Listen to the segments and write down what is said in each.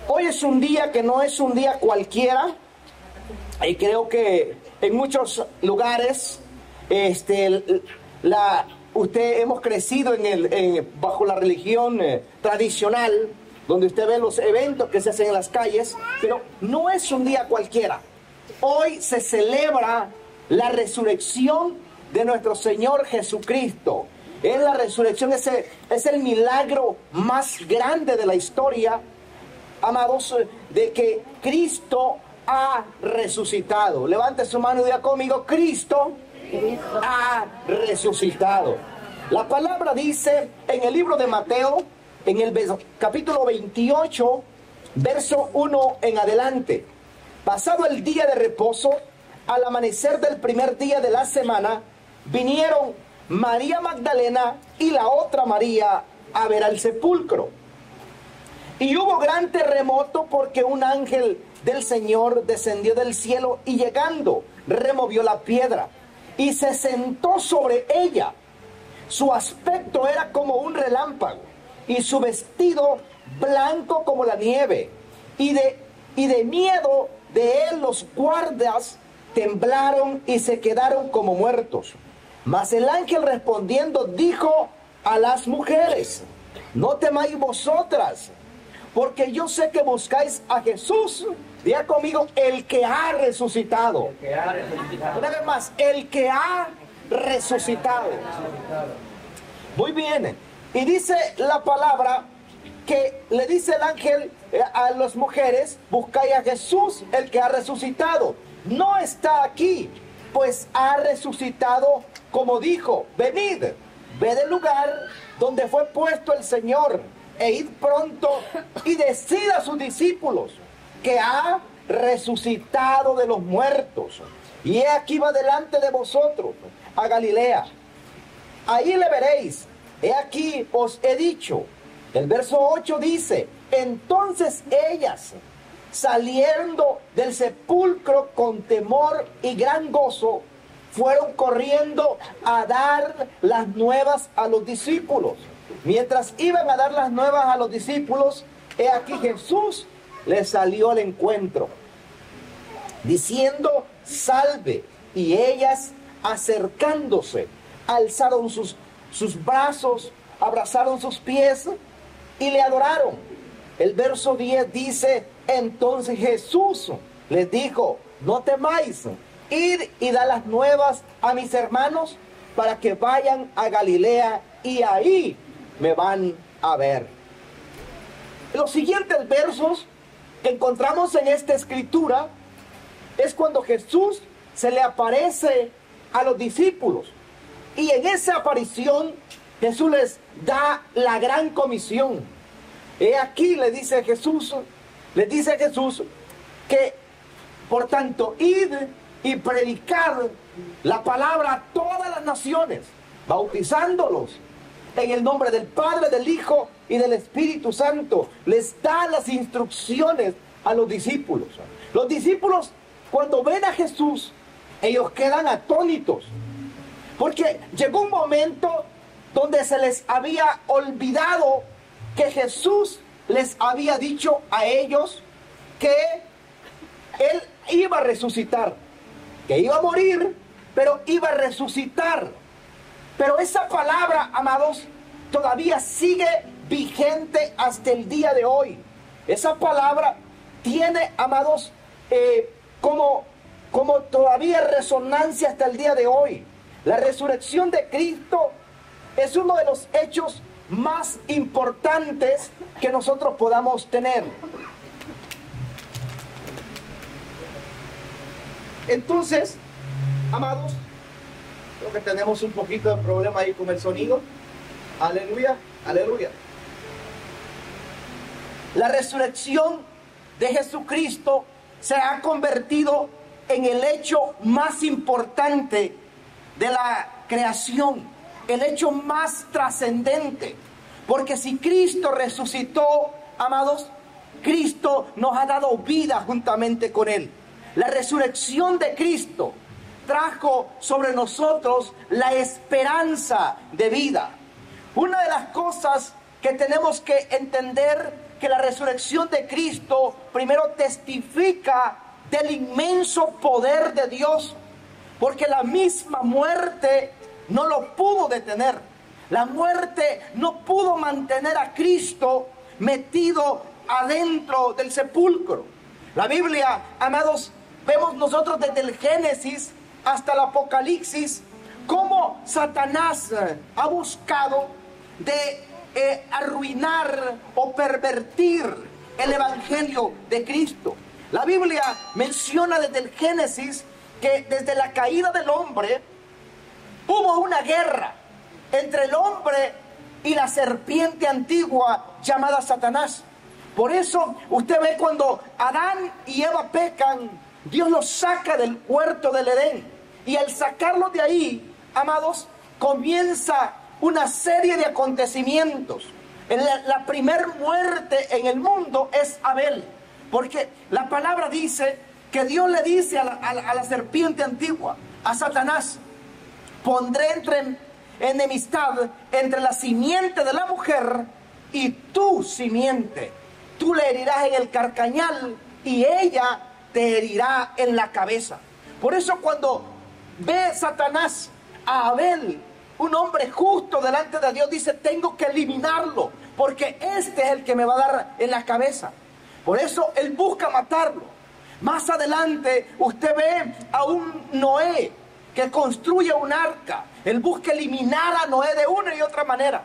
Hoy es un día que no es un día cualquiera, y creo que en muchos lugares hemos crecido bajo la religión tradicional, donde usted ve los eventos que se hacen en las calles, pero no es un día cualquiera. Hoy se celebra la resurrección de nuestro Señor Jesucristo. Es la resurrección, es el milagro más grande de la historia, amados, de que Cristo ha resucitado. Levante su mano y diga conmigo: Cristo ha resucitado. La palabra dice en el libro de Mateo, en el capítulo 28, verso 1 en adelante: pasado el día de reposo, al amanecer del primer día de la semana, vinieron María Magdalena y la otra María a ver al sepulcro. Y hubo gran terremoto, porque un ángel del Señor descendió del cielo y, llegando, removió la piedra y se sentó sobre ella. Su aspecto era como un relámpago y su vestido blanco como la nieve. Y de miedo de él los guardas temblaron y se quedaron como muertos. Mas el ángel, respondiendo, dijo a las mujeres: no temáis vosotras, porque yo sé que buscáis a Jesús. Diga conmigo: el que ha resucitado. Una vez más: el que ha resucitado. Muy bien. Y dice la palabra que le dice el ángel a las mujeres: buscáis a Jesús, el que ha resucitado. No está aquí, pues ha resucitado, como dijo. Venid, ved el lugar donde fue puesto el Señor, e id pronto y decid a sus discípulos que ha resucitado de los muertos. Y he aquí va delante de vosotros a Galilea. Ahí le veréis. He aquí os he dicho. El verso 8 dice: entonces ellas, saliendo del sepulcro con temor y gran gozo, fueron corriendo a dar las nuevas a los discípulos. Mientras iban a dar las nuevas a los discípulos, he aquí Jesús les salió al encuentro, diciendo: salve. Y ellas, acercándose, alzaron sus brazos, abrazaron sus pies y le adoraron. El verso 10 dice: entonces Jesús les dijo: no temáis, id y da las nuevas a mis hermanos, para que vayan a Galilea, y ahí me van a ver. Los siguientes versos que encontramos en esta escritura es cuando Jesús se le aparece a los discípulos, y en esa aparición Jesús les da la gran comisión. He aquí, les dice Jesús que por tanto id y predicad la palabra a todas las naciones, bautizándolos en el nombre del Padre, del Hijo y del Espíritu Santo. Les da las instrucciones a los discípulos. Los discípulos, cuando ven a Jesús, ellos quedan atónitos, porque llegó un momento donde se les había olvidado que Jesús les había dicho a ellos que Él iba a resucitar, que iba a morir, pero iba a resucitar. Pero esa palabra, amados, todavía sigue vigente hasta el día de hoy. Esa palabra tiene, amados, como todavía resonancia hasta el día de hoy. La resurrección de Cristo es uno de los hechos más importantes que nosotros podamos tener. Entonces, amados, creo que tenemos un poquito de problema ahí con el sonido. Aleluya, aleluya. La resurrección de Jesucristo se ha convertido en el hecho más importante de la creación, el hecho más trascendente. Porque si Cristo resucitó, amados, Cristo nos ha dado vida juntamente con Él. La resurrección de Cristo trajo sobre nosotros la esperanza de vida. Una de las cosas que tenemos que entender, que la resurrección de Cristo primero testifica del inmenso poder de Dios, porque la misma muerte no lo pudo detener. La muerte no pudo mantener a Cristo metido adentro del sepulcro. La Biblia, amados, vemos nosotros desde el Génesis hasta el Apocalipsis cómo Satanás ha buscado de arruinar o pervertir el evangelio de Cristo. La Biblia menciona desde el Génesis que desde la caída del hombre hubo una guerra entre el hombre y la serpiente antigua llamada Satanás. Por eso usted ve cuando Adán y Eva pecan, Dios los saca del huerto del Edén. Y al sacarlos de ahí, amados, comienza una serie de acontecimientos. La primer muerte en el mundo es Abel, porque la palabra dice que Dios le dice a la serpiente antigua, a Satanás: pondré enemistad entre la simiente de la mujer y tu simiente. Tú le herirás en el carcañal y ella te herirá en la cabeza. Por eso cuando ve Satanás a Abel, un hombre justo delante de Dios, dice: tengo que eliminarlo, porque este es el que me va a dar en la cabeza. Por eso él busca matarlo. Más adelante usted ve a un Noé que construye un arca. Él busca eliminar a Noé de una y otra manera.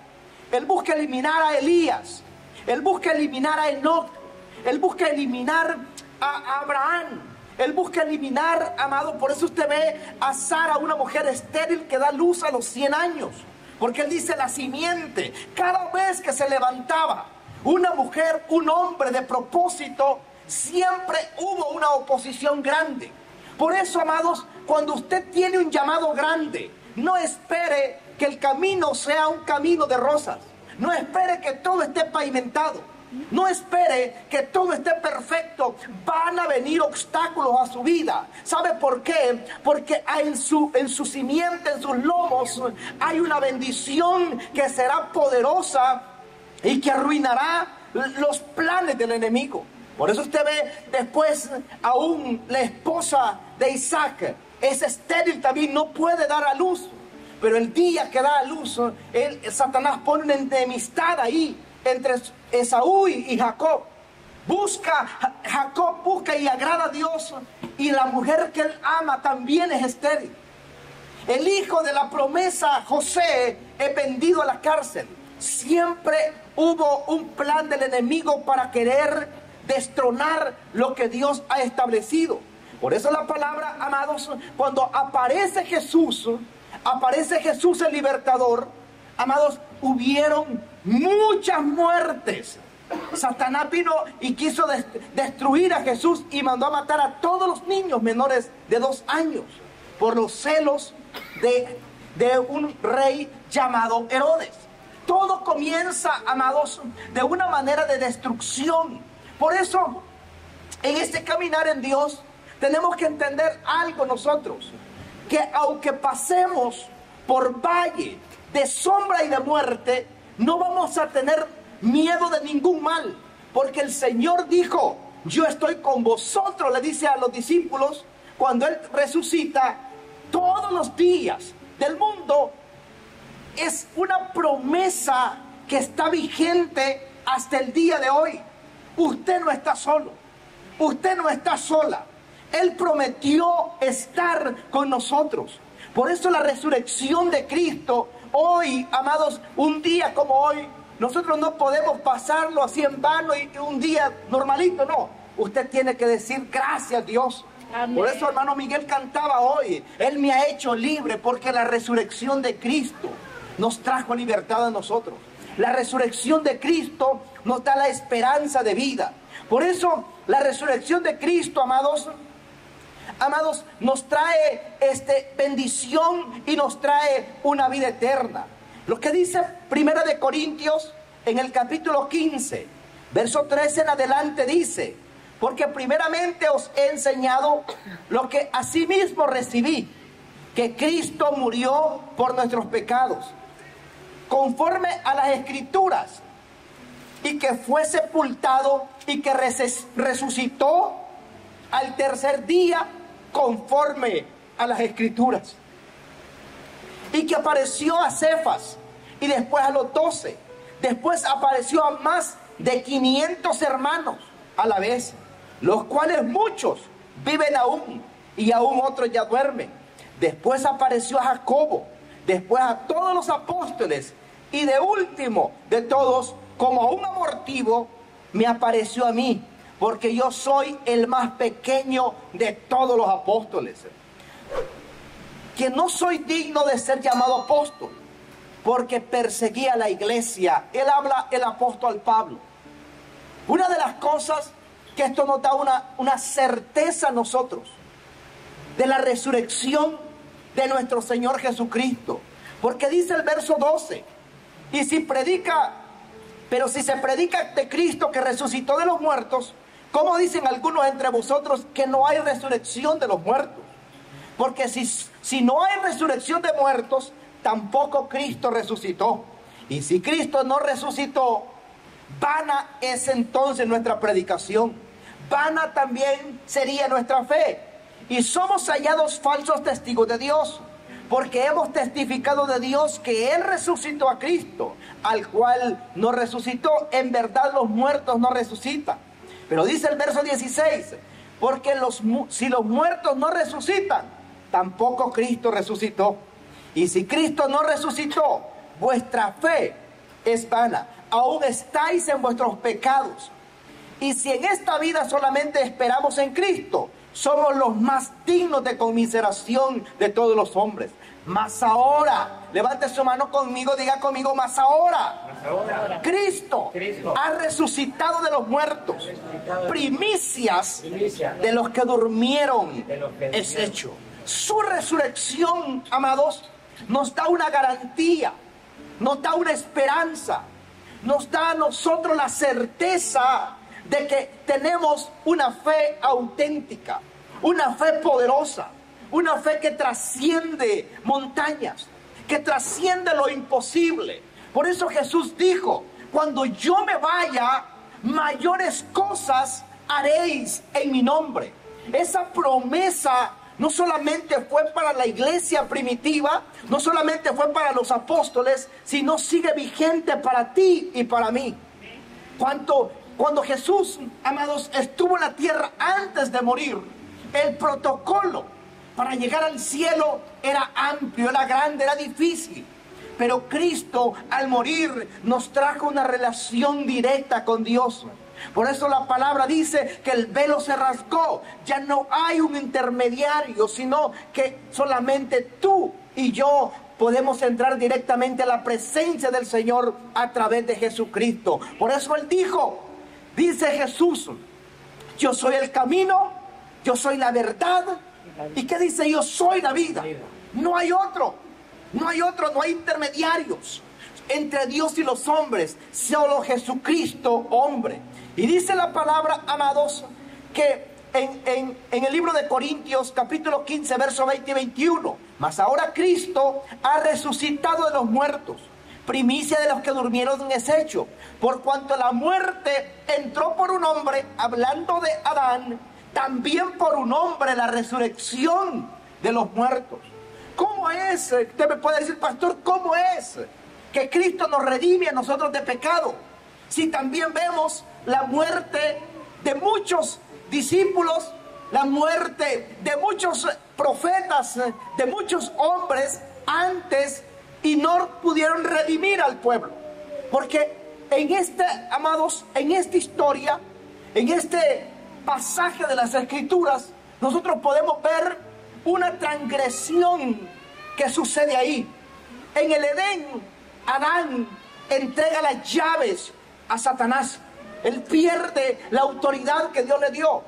Él busca eliminar a Elías. Él busca eliminar a Enoc. Él busca eliminar a Abraham. Él busca eliminar, amado, por eso usted ve a Sara, una mujer estéril que da luz a los 100 años. Porque él dice la simiente. Cada vez que se levantaba una mujer, un hombre de propósito, siempre hubo una oposición grande. Por eso, amados, cuando usted tiene un llamado grande, no espere que el camino sea un camino de rosas. No espere que todo esté pavimentado. No espere que todo esté perfecto. Van a venir obstáculos a su vida. ¿Sabe por qué? Porque en su simiente, en sus lomos, hay una bendición que será poderosa y que arruinará los planes del enemigo. Por eso usted ve después aún la esposa de Isaac es estéril también, no puede dar a luz. Pero el día que da a luz, Satanás pone una enemistad ahí entre Esaú y Jacob. Jacob busca y agrada a Dios, y la mujer que él ama también es estéril. El hijo de la promesa, José, es vendido a la cárcel. Siempre hubo un plan del enemigo para querer destronar lo que Dios ha establecido. Por eso la palabra, amados, cuando aparece Jesús el libertador, amados, hubieron muchas muertes. Satanás vino y quiso destruir a Jesús y mandó a matar a todos los niños menores de 2 años por los celos de un rey llamado Herodes. Todo comienza, amados, de una manera de destrucción. Por eso, en este caminar en Dios, tenemos que entender algo nosotros, que aunque pasemos por valle de sombra y de muerte, no vamos a tener miedo de ningún mal, porque el Señor dijo: yo estoy con vosotros, le dice a los discípulos cuando Él resucita, todos los días del mundo. Es una promesa que está vigente hasta el día de hoy. Usted no está solo, usted no está sola. Él prometió estar con nosotros. Por eso la resurrección de Cristo, hoy, amados, un día como hoy, nosotros no podemos pasarlo así en vano y un día normalito, no. Usted tiene que decir: gracias, Dios. Amén. Por eso, hermano Miguel cantaba hoy: Él me ha hecho libre, porque la resurrección de Cristo nos trajo libertad a nosotros. La resurrección de Cristo nos da la esperanza de vida. Por eso la resurrección de Cristo, amados, nos trae bendición y nos trae una vida eterna. Lo que dice 1 Corintios en el capítulo 15, verso 13 en adelante, dice: porque primeramente os he enseñado lo que asimismo recibí, que Cristo murió por nuestros pecados, conforme a las Escrituras, y que fue sepultado y que resucitó al tercer día conforme a las Escrituras. Y que apareció a Cefas y después a los 12. Después apareció a más de 500 hermanos a la vez, los cuales muchos viven aún y aún otros ya duermen. Después apareció a Jacobo, después a todos los apóstoles y de último de todos, como a un abortivo, me apareció a mí, porque yo soy el más pequeño de todos los apóstoles. Que no soy digno de ser llamado apóstol, porque perseguía a la iglesia. Él habla, el apóstol Pablo. Una de las cosas que esto nos da una certeza a nosotros de la resurrección de nuestro Señor Jesucristo. Porque dice el verso 12, y si se predica de Cristo que resucitó de los muertos, ¿cómo dicen algunos entre vosotros que no hay resurrección de los muertos? Porque si no hay resurrección de muertos, tampoco Cristo resucitó. Y si Cristo no resucitó, vana es entonces nuestra predicación. Vana también sería nuestra fe. Y somos hallados falsos testigos de Dios, porque hemos testificado de Dios que Él resucitó a Cristo, al cual no resucitó. En verdad los muertos no resucitan. Pero dice el verso 16, porque si los muertos no resucitan, tampoco Cristo resucitó. Y si Cristo no resucitó, vuestra fe es vana. Aún estáis en vuestros pecados. Y si en esta vida solamente esperamos en Cristo, somos los más dignos de conmiseración de todos los hombres. Mas ahora, levante su mano conmigo, diga conmigo, mas ahora, Cristo ha resucitado de los muertos, primicias de los que durmieron es hecho. Su resurrección, amados, nos da una garantía, nos da una esperanza, nos da a nosotros la certeza de que tenemos una fe auténtica, una fe poderosa, una fe que trasciende montañas, que trasciende lo imposible. Por eso Jesús dijo, cuando yo me vaya, mayores cosas haréis en mi nombre. Esa promesa no solamente fue para la iglesia primitiva, no solamente fue para los apóstoles, sino sigue vigente para ti y para mí. Cuando Jesús, amados, estuvo en la tierra antes de morir, el protocolo para llegar al cielo era amplio, era grande, era difícil. Pero Cristo, al morir, nos trajo una relación directa con Dios. Por eso la palabra dice que el velo se rasgó. Ya no hay un intermediario, sino que solamente tú y yo podemos entrar directamente a la presencia del Señor a través de Jesucristo. Por eso Él dice Jesús, yo soy el camino, yo soy la verdad. ¿Y qué dice? Yo soy la vida. No hay otro, no hay intermediarios entre Dios y los hombres, solo Jesucristo hombre. Y dice la palabra, amados, que en el libro de Corintios, capítulo 15, verso 20 y 21, mas ahora Cristo ha resucitado de los muertos, primicia de los que durmieron es hecho, por cuanto la muerte entró por un hombre, hablando de Adán, también por un hombre la resurrección de los muertos. ¿Cómo es? Usted me puede decir, pastor, ¿cómo es que Cristo nos redime a nosotros de pecado? Si también vemos la muerte de muchos discípulos, la muerte de muchos profetas, de muchos hombres antes, y no pudieron redimir al pueblo. Porque amados, en esta historia, en este pasaje de las Escrituras, nosotros podemos ver una transgresión que sucede ahí. En el Edén, Adán entrega las llaves a Satanás. Él pierde la autoridad que Dios le dio.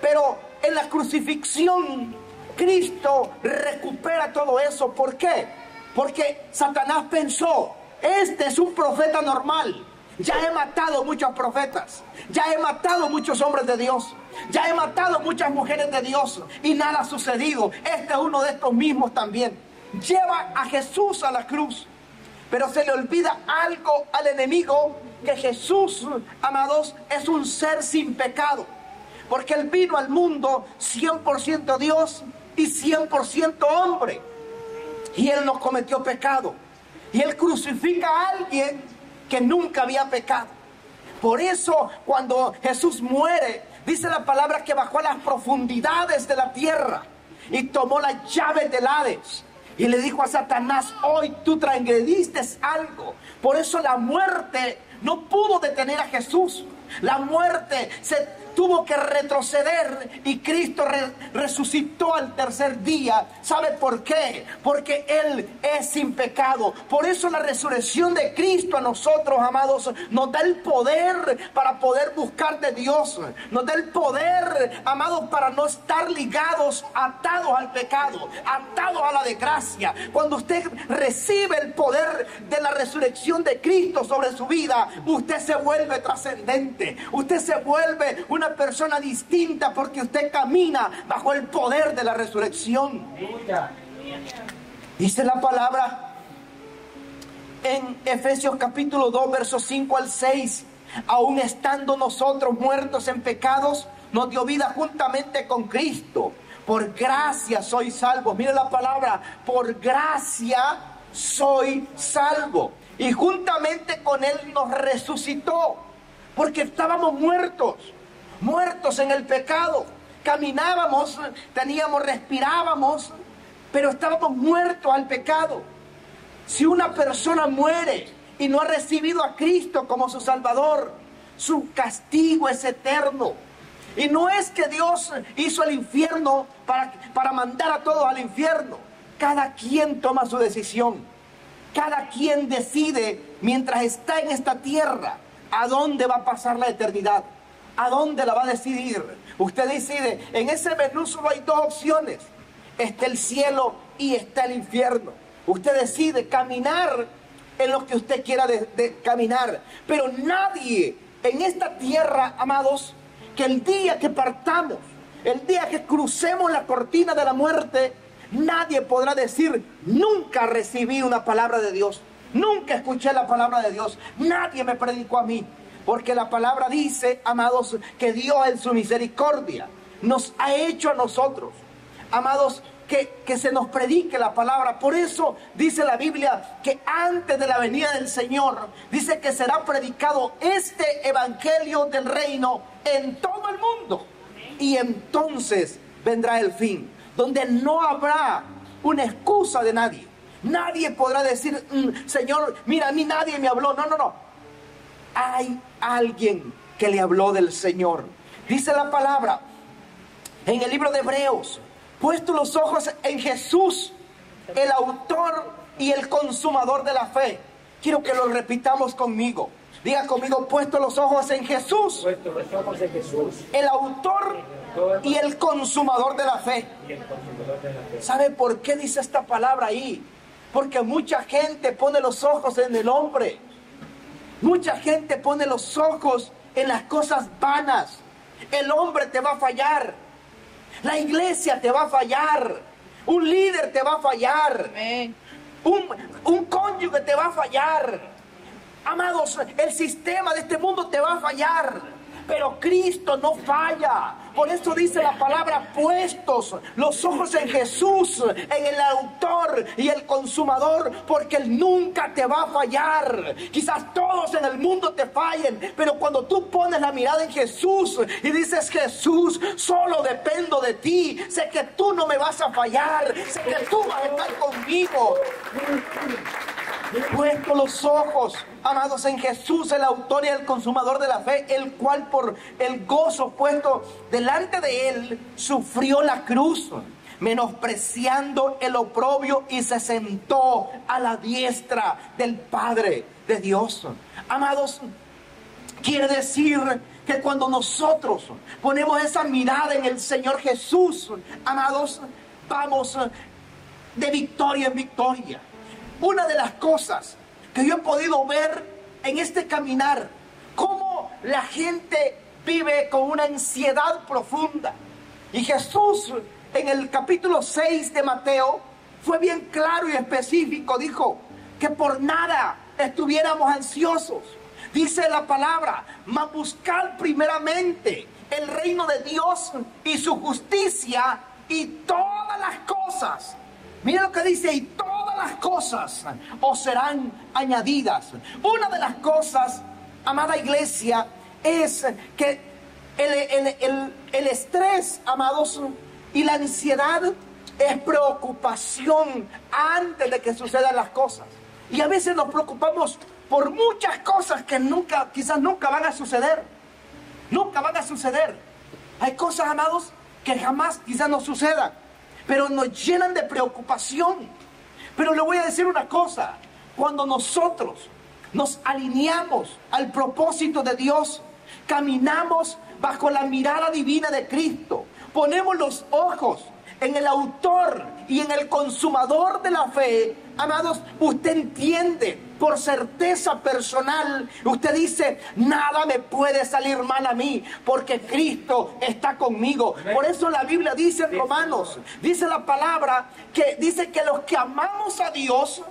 Pero en la crucifixión, Cristo recupera todo eso. ¿Por qué? Porque Satanás pensó, este es un profeta normal. Ya he matado muchos profetas, ya he matado muchos hombres de Dios, ya he matado muchas mujeres de Dios y nada ha sucedido. Este es uno de estos mismos también. Lleva a Jesús a la cruz. Pero se le olvida algo al enemigo, que Jesús, amados, es un ser sin pecado. Porque Él vino al mundo 100% Dios y 100% hombre. Y Él no cometió pecado. Y Él crucifica a alguien que nunca había pecado. Por eso cuando Jesús muere, dice la palabra que bajó a las profundidades de la tierra y tomó las llaves del Hades. Y le dijo a Satanás: hoy tú transgrediste algo. Por eso la muerte no pudo detener a Jesús. La muerte se tuvo que retroceder y Cristo resucitó al tercer día. ¿Sabe por qué? Porque Él es sin pecado. Por eso la resurrección de Cristo a nosotros, amados, nos da el poder para poder buscar de Dios. Nos da el poder, amados, para no estar ligados, atados al pecado, atados a la desgracia. Cuando usted recibe el poder de la resurrección de Cristo sobre su vida, usted se vuelve trascendente. Usted se vuelve una persona distinta porque usted camina bajo el poder de la resurrección. Dice la palabra en Efesios capítulo 2, versos 5 al 6: aun estando nosotros muertos en pecados, nos dio vida juntamente con Cristo. Por gracia soy salvo. Mire la palabra: por gracia soy salvo. Y juntamente con Él nos resucitó. Porque estábamos muertos en el pecado. Caminábamos, respirábamos, pero estábamos muertos al pecado. Si una persona muere y no ha recibido a Cristo como su Salvador, su castigo es eterno. Y no es que Dios hizo el infierno para mandar a todos al infierno. Cada quien toma su decisión. Cada quien decide mientras está en esta tierra a dónde va a pasar la eternidad, a dónde la va a decidir. Usted decide. En ese menú solo hay dos opciones: está el cielo y está el infierno. Usted decide caminar en lo que usted quiera caminar. Pero nadie en esta tierra, amados, que el día que partamos, el día que crucemos la cortina de la muerte, nadie podrá decir: nunca recibí una palabra de Dios, nunca escuché la palabra de Dios, nadie me predicó a mí. Porque la palabra dice, amados, que Dios en su misericordia nos ha hecho a nosotros, amados, que se nos predique la palabra. Por eso dice la Biblia que antes de la venida del Señor, dice que será predicado este evangelio del reino en todo el mundo. Y entonces vendrá el fin, donde no habrá una excusa de nadie. Nadie podrá decir: Señor, mira, a mí nadie me habló. No. Hay alguien que le habló del Señor. Dice la palabra en el libro de Hebreos: puesto los ojos en Jesús, el autor y el consumador de la fe. Quiero que lo repitamos conmigo. Diga conmigo: puesto los ojos en Jesús, puesto los ojos en Jesús, el autor y el consumador de la fe. ¿Sabe por qué dice esta palabra ahí? Porque mucha gente pone los ojos en el hombre. Mucha gente pone los ojos en las cosas vanas. El hombre te va a fallar. La iglesia te va a fallar. Un líder te va a fallar. Amén. Un cónyuge te va a fallar. Amados, el sistema de este mundo te va a fallar. Pero Cristo no falla. Por eso dice la palabra: puestos los ojos en Jesús, en el autor y el consumador, porque Él nunca te va a fallar. Quizás todos en el mundo te fallen, pero cuando tú pones la mirada en Jesús y dices: Jesús, solo dependo de ti, sé que tú no me vas a fallar, sé que tú vas a estar conmigo. Puesto los ojos, amados, en Jesús, el autor y el consumador de la fe, el cual por el gozo puesto delante de Él sufrió la cruz, menospreciando el oprobio, y se sentó a la diestra del Padre de Dios. Amados, quiere decir que cuando nosotros ponemos esa mirada en el Señor Jesús, amados, vamos de victoria en victoria. Una de las cosas que yo he podido ver en este caminar, cómo la gente vive con una ansiedad profunda. Y Jesús, en el capítulo 6 de Mateo, fue bien claro y específico. Dijo que por nada estuviéramos ansiosos. Dice la palabra, mas buscar primeramente el reino de Dios y su justicia, y todas las cosas, mira lo que dice, y todas las cosas os serán añadidas. Una de las cosas, amada iglesia, es que el estrés, amados, y la ansiedad es preocupación antes de que sucedan las cosas. Y a veces nos preocupamos por muchas cosas que quizás nunca van a suceder. Nunca van a suceder. Hay cosas, amados, que jamás quizás no sucedan, pero nos llenan de preocupación. Pero le voy a decir una cosa: cuando nosotros nos alineamos al propósito de Dios, caminamos bajo la mirada divina de Cristo, ponemos los ojos en el autor y en el consumador de la fe, amados, usted entiende por certeza personal, usted dice, nada me puede salir mal a mí, porque Cristo está conmigo. Por eso la Biblia dice en Romanos, dice la palabra, que dice que los que amamos a Dios,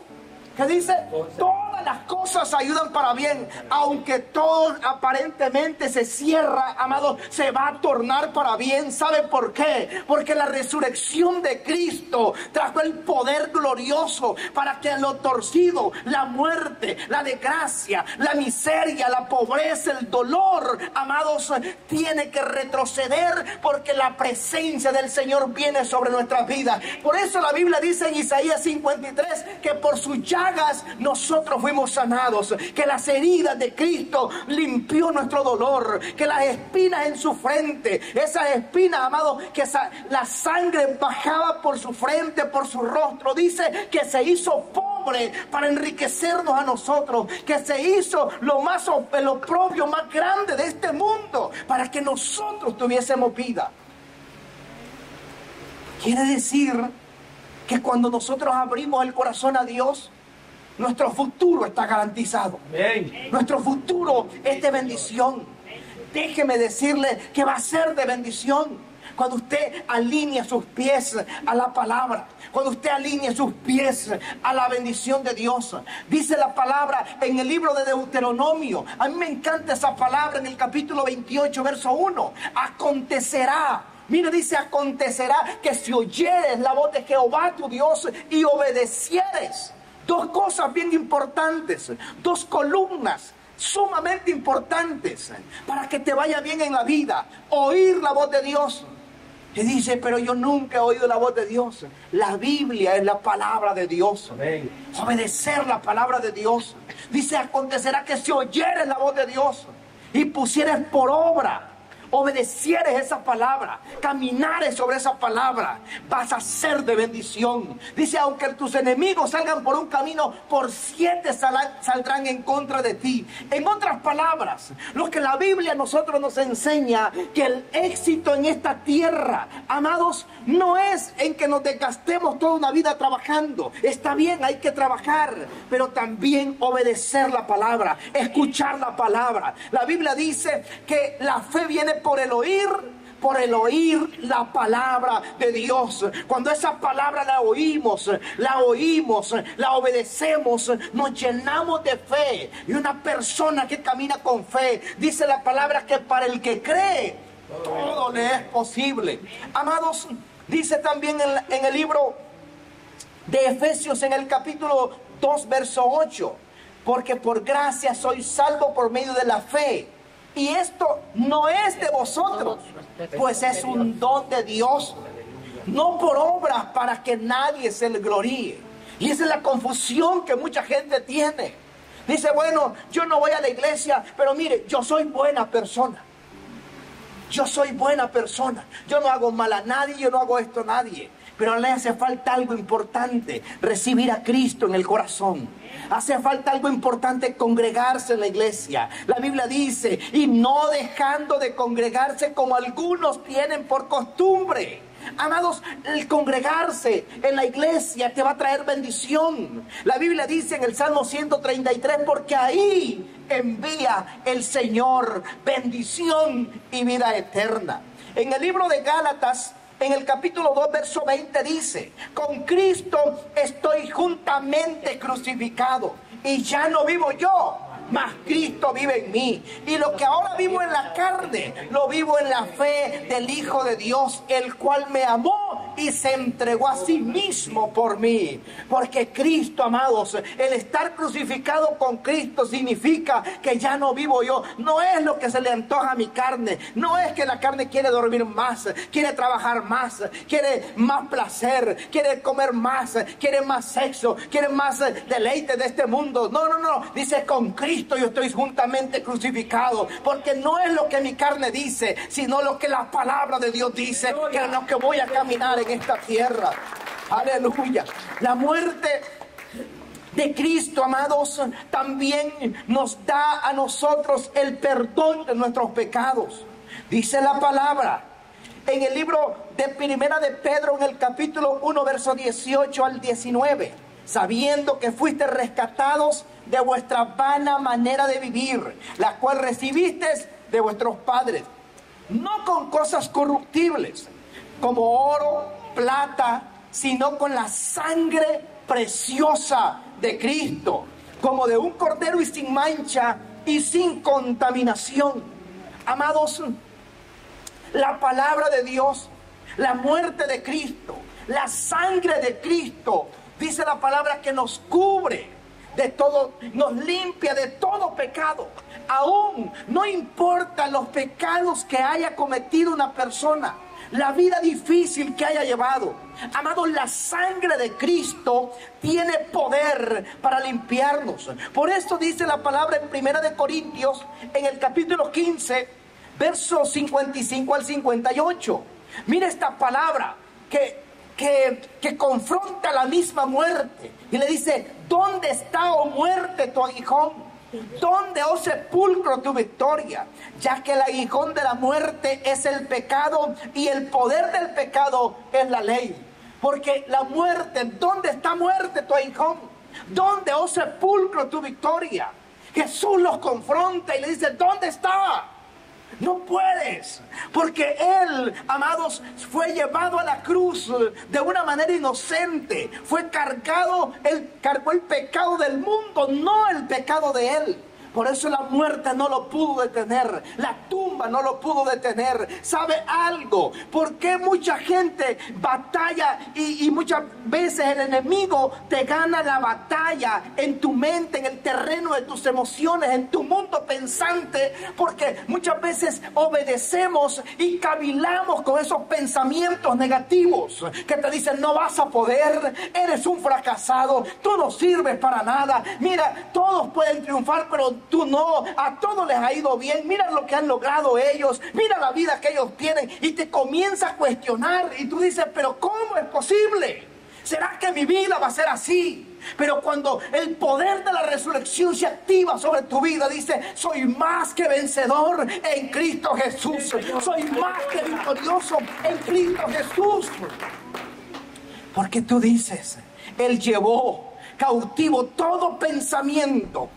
que dice, todas las cosas ayudan para bien, aunque todo aparentemente se cierra, amado, se va a tornar para bien. ¿Sabe por qué? Porque la resurrección de Cristo trajo el poder glorioso para que lo torcido, la muerte, la desgracia, la miseria, la pobreza, el dolor, amados, tiene que retroceder, porque la presencia del Señor viene sobre nuestras vidas. Por eso la Biblia dice en Isaías 53 que por sus llagas nosotros fuimos sanados, que las heridas de Cristo limpió nuestro dolor, que las espinas en su frente, esas espinas, amado, que la sangre bajaba por su frente, por su rostro, dice que se hizo pobre para enriquecernos a nosotros, que se hizo el oprobio más grande de este mundo para que nosotros tuviésemos vida. Quiere decir que cuando nosotros abrimos el corazón a Dios, nuestro futuro está garantizado. Amén. Nuestro futuro es de bendición. Déjeme decirle que va a ser de bendición cuando usted alinea sus pies a la palabra, cuando usted alinea sus pies a la bendición de Dios. Dice la palabra en el libro de Deuteronomio, a mí me encanta esa palabra, en el capítulo 28, verso 1, acontecerá. Mira, dice, acontecerá que si oyeres la voz de Jehová tu Dios y obedecieres. Dos cosas bien importantes, dos columnas sumamente importantes para que te vaya bien en la vida: oír la voz de Dios. Y dice, pero yo nunca he oído la voz de Dios. La Biblia es la palabra de Dios. Amén. Obedecer la palabra de Dios. Dice, acontecerá que si oyeres la voz de Dios y pusieres por obra, obedecieres esa palabra, caminares sobre esa palabra, vas a ser de bendición. Dice, aunque tus enemigos salgan por un camino, por 7 saldrán en contra de ti. En otras palabras, lo que la Biblia a nosotros nos enseña, que el éxito en esta tierra, amados, no es en que nos desgastemos toda una vida trabajando. Está bien, hay que trabajar, pero también obedecer la palabra, escuchar la palabra. La Biblia dice que la fe viene por el oír la palabra de Dios. Cuando esa palabra la oímos, la obedecemos, nos llenamos de fe. Y una persona que camina con fe, dice la palabra que para el que cree, todo le es posible. Amados, dice también en el libro de Efesios, en el capítulo 2, verso 8, porque por gracia sois salvo por medio de la fe. Y esto no es de vosotros, pues es un don de Dios, no por obras para que nadie se le gloríe. Y esa es la confusión que mucha gente tiene. Dice, bueno, yo no voy a la iglesia, pero mire, yo soy buena persona. Yo soy buena persona. Yo no hago mal a nadie, yo no hago esto a nadie. Pero le hace falta algo importante: recibir a Cristo en el corazón. Hace falta algo importante: congregarse en la iglesia. La Biblia dice, y no dejando de congregarse como algunos tienen por costumbre. Amados, el congregarse en la iglesia te va a traer bendición. La Biblia dice en el Salmo 133, porque ahí envía el Señor bendición y vida eterna. En el libro de Gálatas, en el capítulo 2, verso 20 dice: con Cristo estoy juntamente crucificado, y ya no vivo yo, mas Cristo vive en mí. Y lo que ahora vivo en la carne, lo vivo en la fe del Hijo de Dios, el cual me amó y se entregó a sí mismo por mí. Porque Cristo, amados, el estar crucificado con Cristo significa que ya no vivo yo. No es lo que se le antoja a mi carne. No es que la carne quiere dormir más, quiere trabajar más, quiere más placer, quiere comer más, quiere más sexo, quiere más deleite de este mundo. No, no, no. Dice: con Cristo yo estoy juntamente crucificado, porque no es lo que mi carne dice, sino lo que la palabra de Dios dice, que es lo que voy a caminar en esta tierra. Aleluya. La muerte de Cristo, amados, también nos da a nosotros el perdón de nuestros pecados. Dice la palabra en el libro de Primera de Pedro, en el capítulo 1, verso 18 al 19: sabiendo que fuiste rescatados de vuestra vana manera de vivir, la cual recibisteis de vuestros padres, no con cosas corruptibles, como oro, plata, sino con la sangre preciosa de Cristo, como de un cordero y sin mancha y sin contaminación. Amados, la palabra de Dios, la muerte de Cristo, la sangre de Cristo, dice la palabra que nos cubre de todo, nos limpia de todo pecado. Aún no importa los pecados que haya cometido una persona, la vida difícil que haya llevado. Amados, la sangre de Cristo tiene poder para limpiarnos. Por eso dice la palabra en Primera de Corintios, en el capítulo 15, versos 55 al 58. Mira esta palabra que confronta la misma muerte y le dice: ¿dónde está, oh muerte, tu aguijón? ¿Dónde, oh sepulcro, tu victoria? Ya que el aguijón de la muerte es el pecado, y el poder del pecado es la ley. Porque la muerte, ¿dónde está, muerte, tu aguijón? ¿Dónde, oh sepulcro, tu victoria? Jesús los confronta y le dice: ¿dónde está? No puedes, porque Él, amados, fue llevado a la cruz de una manera inocente. Fue cargado, Él cargó el pecado del mundo, no el pecado de Él. Por eso la muerte no lo pudo detener, la tumba no lo pudo detener. ¿Sabe algo? ¿Por qué mucha gente batalla y muchas veces el enemigo te gana la batalla en tu mente, en el terreno de tus emociones, en tu mundo pensante? Porque muchas veces obedecemos y cavilamos con esos pensamientos negativos que te dicen: no vas a poder, eres un fracasado, tú no sirves para nada. Mira, todos pueden triunfar, pero tú no. A todos les ha ido bien. Mira lo que han logrado ellos. Mira la vida que ellos tienen. Y te comienza a cuestionar. Y tú dices: pero ¿cómo es posible? ¿Será que mi vida va a ser así? Pero cuando el poder de la resurrección se activa sobre tu vida, dice: soy más que vencedor en Cristo Jesús. Soy más que victorioso en Cristo Jesús. Porque tú dices: Él llevó cautivo todo pensamiento,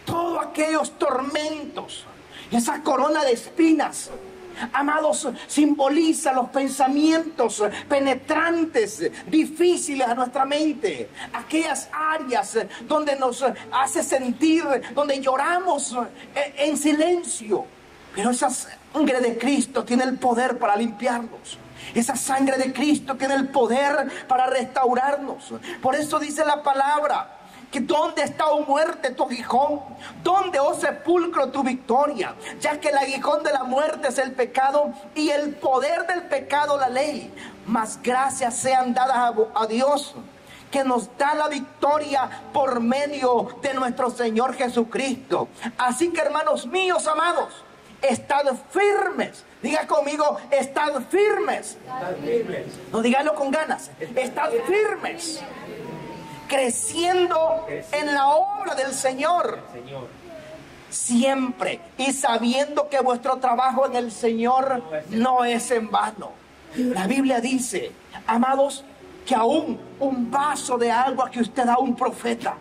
todos aquellos tormentos, esa corona de espinas. Amados, simboliza los pensamientos penetrantes, difíciles a nuestra mente, aquellas áreas donde nos hace sentir, donde lloramos en silencio. Pero esa sangre de Cristo tiene el poder para limpiarnos. Esa sangre de Cristo tiene el poder para restaurarnos. Por eso dice la palabra: que ¿dónde está, oh muerte, tu aguijón? ¿Dónde, oh sepulcro, tu victoria? Ya que el aguijón de la muerte es el pecado, y el poder del pecado la ley. Mas gracias sean dadas a Dios, que nos da la victoria por medio de nuestro Señor Jesucristo. Así que, hermanos míos amados, estad firmes. Diga conmigo: estad firmes. Estad firmes. No, dígalo con ganas. Estad firmes, creciendo en la obra del Señor, siempre, y sabiendo que vuestro trabajo en el Señor no es en vano. La Biblia dice, amados, que aún un vaso de agua que usted da a un profeta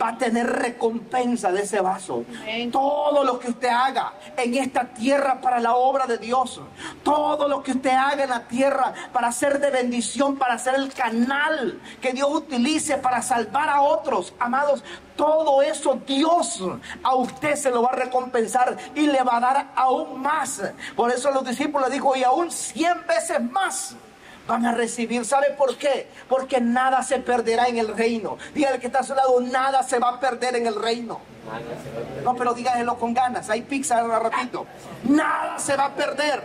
va a tener recompensa de ese vaso. Todo lo que usted haga en esta tierra para la obra de Dios, todo lo que usted haga en la tierra para ser de bendición, para ser el canal que Dios utilice para salvar a otros, amados, todo eso Dios a usted se lo va a recompensar y le va a dar aún más. Por eso los discípulos dijo, y aún 100 veces más van a recibir. ¿Sabe por qué? Porque nada se perderá en el reino. Dígale que está a su lado, nada se va a perder en el reino. No, pero dígaselo con ganas. Hay pizza al ratito. Nada se va a perder.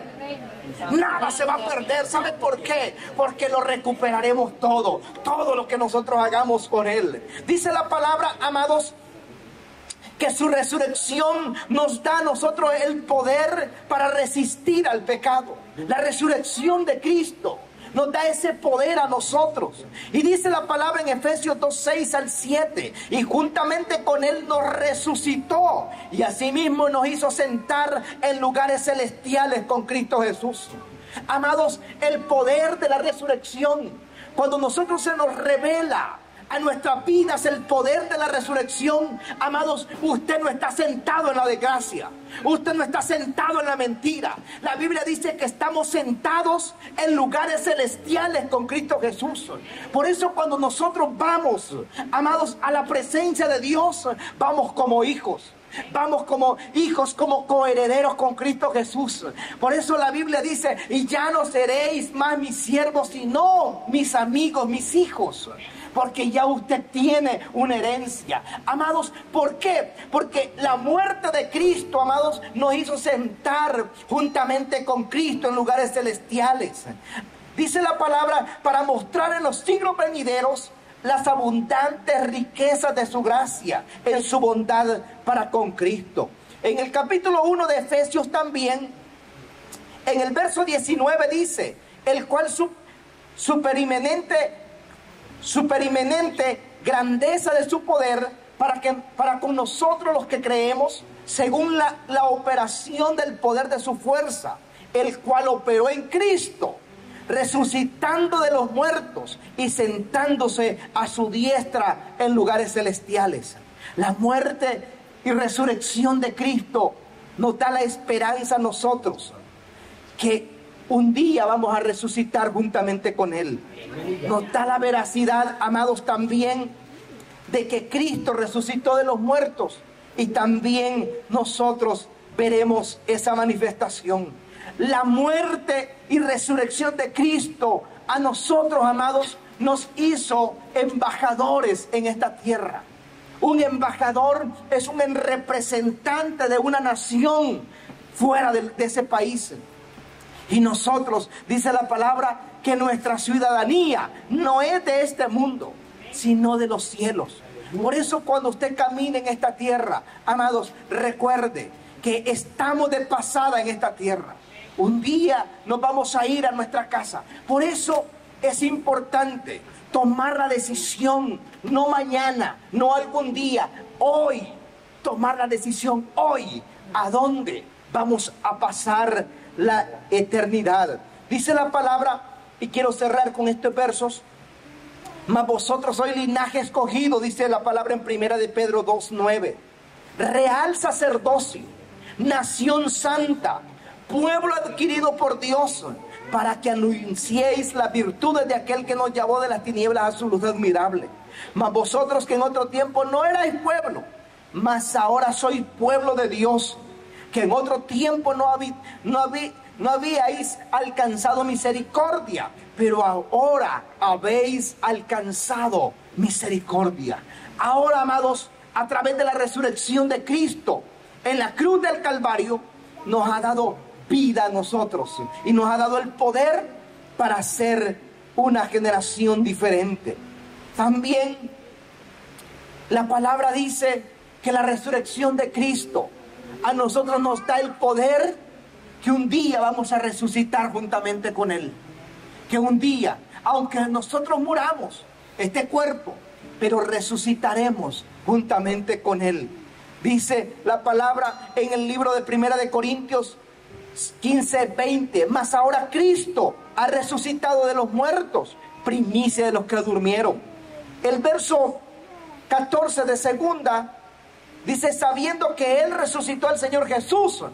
Nada se va a perder. ¿Sabe por qué? Porque lo recuperaremos todo. Todo lo que nosotros hagamos con Él. Dice la palabra, amados, que su resurrección nos da a nosotros el poder para resistir al pecado. La resurrección de Cristo nos da ese poder a nosotros. Y dice la palabra en Efesios 2:6 al 7, y juntamente con Él nos resucitó, y asimismo nos hizo sentar en lugares celestiales con Cristo Jesús. Amados, el poder de la resurrección, cuando nosotros se nos revela a nuestras vidas el poder de la resurrección, amados, usted no está sentado en la desgracia, usted no está sentado en la mentira. La Biblia dice que estamos sentados en lugares celestiales con Cristo Jesús. Por eso cuando nosotros vamos, amados, a la presencia de Dios, vamos como hijos. Vamos como hijos, como coherederos con Cristo Jesús. Por eso la Biblia dice, y ya no seréis más mis siervos, sino mis amigos, mis hijos. Porque ya usted tiene una herencia. Amados, ¿por qué? Porque la muerte de Cristo, amados, nos hizo sentar juntamente con Cristo en lugares celestiales. Dice la palabra, para mostrar en los siglos venideros las abundantes riquezas de su gracia, en su bondad para con Cristo. En el capítulo 1 de Efesios también, en el verso 19 dice, el cual superiminente grandeza de su poder, para con nosotros los que creemos, según la operación del poder de su fuerza, el cual operó en Cristo, resucitando de los muertos y sentándose a su diestra en lugares celestiales. La muerte y resurrección de Cristo nos da la esperanza a nosotros que un día vamos a resucitar juntamente con Él. Nos da la veracidad, amados, también de que Cristo resucitó de los muertos, y también nosotros veremos esa manifestación. La muerte y resurrección de Cristo a nosotros, amados, nos hizo embajadores en esta tierra. Un embajador es un representante de una nación fuera de ese país. Y nosotros, dice la palabra, que nuestra ciudadanía no es de este mundo, sino de los cielos. Por eso cuando usted camine en esta tierra, amados, recuerde que estamos de pasada en esta tierra. Un día nos vamos a ir a nuestra casa. Por eso es importante tomar la decisión, no mañana, no algún día, hoy, tomar la decisión hoy, ¿a dónde vamos a pasar la eternidad? Dice la palabra, y quiero cerrar con estos versos, mas vosotros sois linaje escogido, dice la palabra en 1 de Pedro 2:9, real sacerdocio, nación santa, pueblo adquirido por Dios, para que anunciéis las virtudes de aquel que nos llamó de las tinieblas a su luz admirable. Mas vosotros que en otro tiempo no erais pueblo, mas ahora sois pueblo de Dios, que en otro tiempo no habíais alcanzado misericordia, pero ahora habéis alcanzado misericordia. Ahora, amados, a través de la resurrección de Cristo en la cruz del Calvario, nos ha dado vida a nosotros y nos ha dado el poder para ser una generación diferente. También la palabra dice que la resurrección de Cristo a nosotros nos da el poder que un día vamos a resucitar juntamente con Él. Que un día, aunque nosotros muramos, este cuerpo, pero resucitaremos juntamente con Él. Dice la palabra en el libro de 1 de Corintios 15:20, mas ahora Cristo ha resucitado de los muertos, primicia de los que durmieron. El verso 14 de segunda, dice, sabiendo que Él resucitó al Señor Jesús,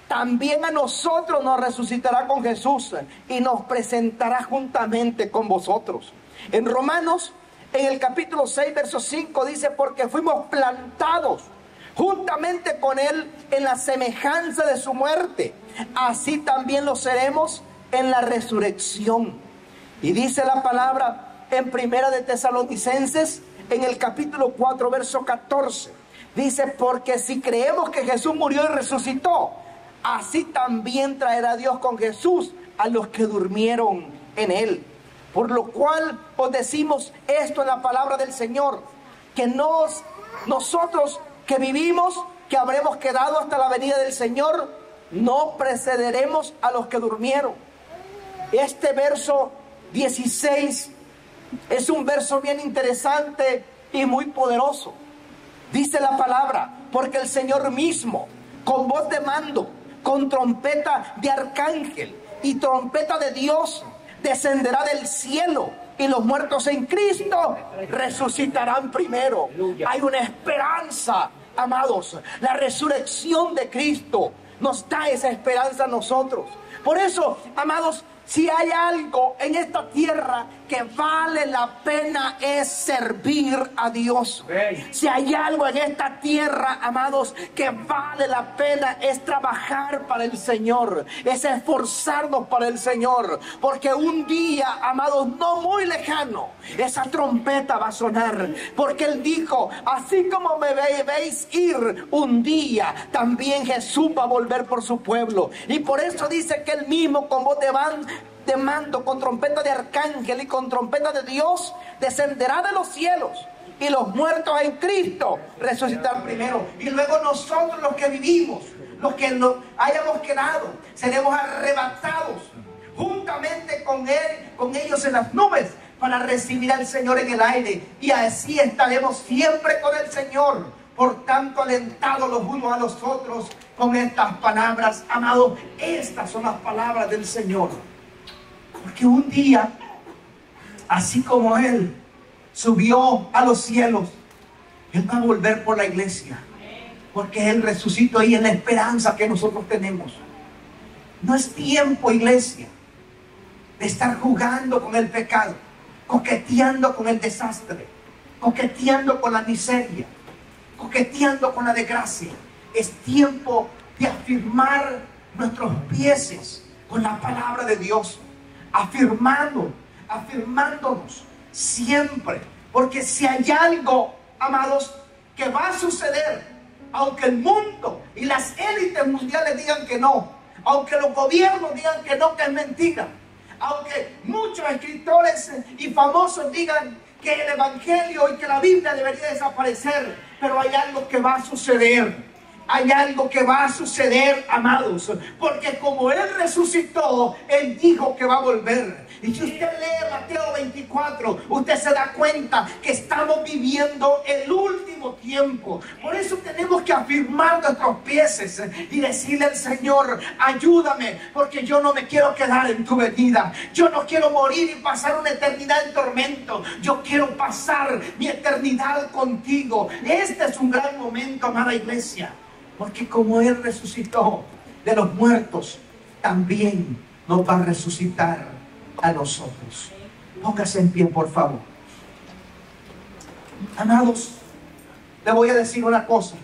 también a nosotros nos resucitará con Jesús y nos presentará juntamente con vosotros. En Romanos, en el capítulo 6, verso 5, dice, porque fuimos plantados juntamente con Él en la semejanza de su muerte, así también lo seremos en la resurrección. Y dice la palabra en Primera de Tesalonicenses, en el capítulo 4, verso 14, dice, porque si creemos que Jesús murió y resucitó, así también traerá Dios con Jesús a los que durmieron en Él. Por lo cual os decimos esto en la palabra del Señor, que nosotros que vivimos, que habremos quedado hasta la venida del Señor, no precederemos a los que durmieron. Este verso 16 es un verso bien interesante y muy poderoso. Dice la palabra, porque el Señor mismo, con voz de mando, con trompeta de arcángel y trompeta de Dios, descenderá del cielo, y los muertos en Cristo resucitarán primero. Hay una esperanza, amados. La resurrección de Cristo nos da esa esperanza a nosotros. Por eso, amados, si hay algo en esta tierra que vale la pena, es servir a Dios. Si hay algo en esta tierra, amados, que vale la pena, es trabajar para el Señor, es esforzarnos para el Señor, porque un día, amados, no muy lejano, esa trompeta va a sonar, porque Él dijo, así como me veis ir un día, también Jesús va a volver por su pueblo. Y por eso dice que Él mismo, con voz de mando, con trompeta de arcángel y con trompeta de Dios, descenderá de los cielos, y los muertos en Cristo resucitarán primero. Y luego nosotros, los que vivimos, los que hayamos quedado, seremos arrebatados juntamente con Él, con ellos en las nubes, para recibir al Señor en el aire. Y así estaremos siempre con el Señor. Por tanto, alentados los unos a los otros con estas palabras. Amados, estas son las palabras del Señor. Porque un día, así como Él subió a los cielos, Él va a volver por la iglesia. Porque Él resucitó, y es la esperanza que nosotros tenemos. No es tiempo, iglesia, de estar jugando con el pecado, coqueteando con el desastre, coqueteando con la miseria, coqueteando con la desgracia. Es tiempo de afirmar nuestros pies con la palabra de Dios, afirmándonos siempre, porque si hay algo, amados, que va a suceder, aunque el mundo y las élites mundiales digan que no, aunque los gobiernos digan que no, que es mentira, aunque muchos escritores y famosos digan que el evangelio y que la Biblia debería desaparecer, pero hay algo que va a suceder. Hay algo que va a suceder, amados, porque como Él resucitó, Él dijo que va a volver. Y si usted lee Mateo 24, usted se da cuenta que estamos viviendo el último tiempo. Por eso tenemos que afirmar nuestros pies y decirle al Señor, ayúdame, porque yo no me quiero quedar en tu venida. Yo no quiero morir y pasar una eternidad en tormento. Yo quiero pasar mi eternidad contigo. Este es un gran momento, amada iglesia. Porque como Él resucitó de los muertos, también nos va a resucitar a nosotros. Póngase en pie, por favor. Amados, le voy a decir una cosa.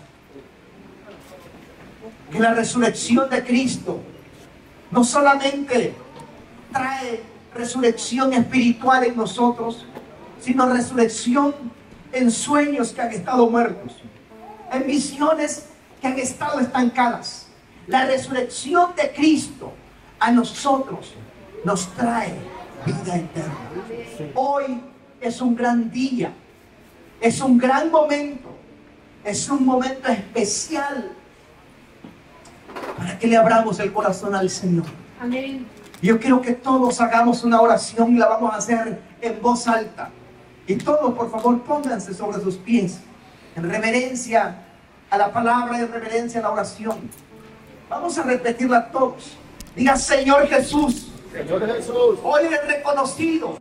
Que la resurrección de Cristo no solamente trae resurrección espiritual en nosotros, sino resurrección en sueños que han estado muertos, en visiones que han estado estancadas. La resurrección de Cristo a nosotros nos trae vida eterna. Hoy es un gran día, es un gran momento, es un momento especial para que le abramos el corazón al Señor. Amén. Yo quiero que todos hagamos una oración y la vamos a hacer en voz alta. Y todos, por favor, pónganse sobre sus pies en reverencia a la palabra, en reverencia a la oración. Vamos a repetirla todos. Diga: Señor Jesús, Señor Jesús, hoy he reconocido